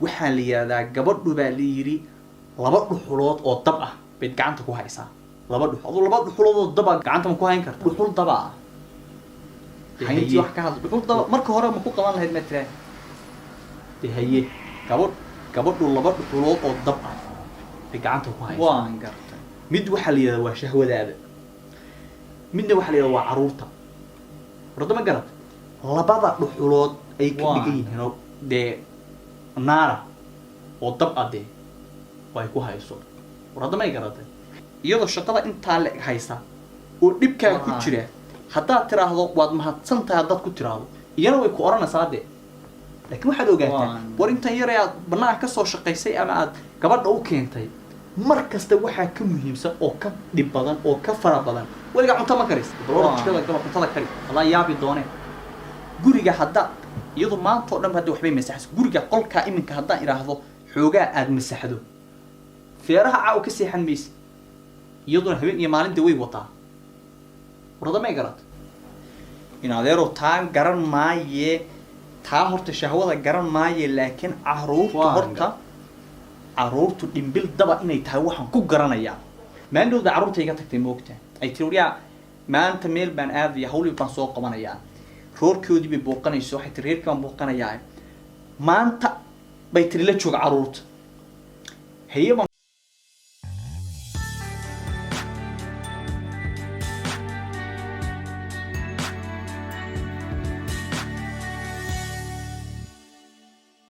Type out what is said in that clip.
waxaa la yiraahdaa gabadhu baa la yiri laba dhuxulood oo dab ah bay gacanta ku haysaa laba dhuxulood oo dab ah gacanta ma ku hayn kartaa dhuxul dab ah hayntii wax ka hadlo dhuxul dab marka hore ma ku qaban lahayd ma tiraa haye gabadhu laba dhuxulood oo dab ah bay gacanta ku haysaa waan gartay mid waxaa la yiraahdaa waa shahwadaada midna waxaa la yiraahdaa waa caruurta warda ma garad labada dhuxulood ay ka dhigan yihiin de naara oo dab ade way ku hayso warada ma garatay iyadoo shaqada inta la haysa oo dhibka ku jira hadaa tiraahdo waad mahadsantahay dad ku tiraahdo iyana way ku oranaysaa de laakiin waxaad ogaataa war inta yar aad banaan ka soo shaqaysay ama aad gabadha u keentay mar kasta waxa ka muhiimsan oo ka dhib badan oo ka fara badan waliga cunto ma karis baloo jikada gaba cuntada kari Allah yaabi doone guriga hadda iyadoo maanta oo dhan hadda waxbay masaxas guriga qolka iminka hadda iraahdo xoogaa aad masaxdo feeraha caaw ka seexan mees iyadoo habeen iyo maalintii way wataa warada ma garat in adeero taan garan maaye taa horta shahwada garan maaye laakiin caruurtu dhimbil daba inay tahay waxaan ku garanayaa maandowda caruurta iga tagtay moogta ay tiriyaa maanta meel baan aadaya hawli baan soo qabanayaa roorkoodii bay booqanayso waxay tiri reerkaan booqanayaa maanta bay tiri la joog caruurta hay'ad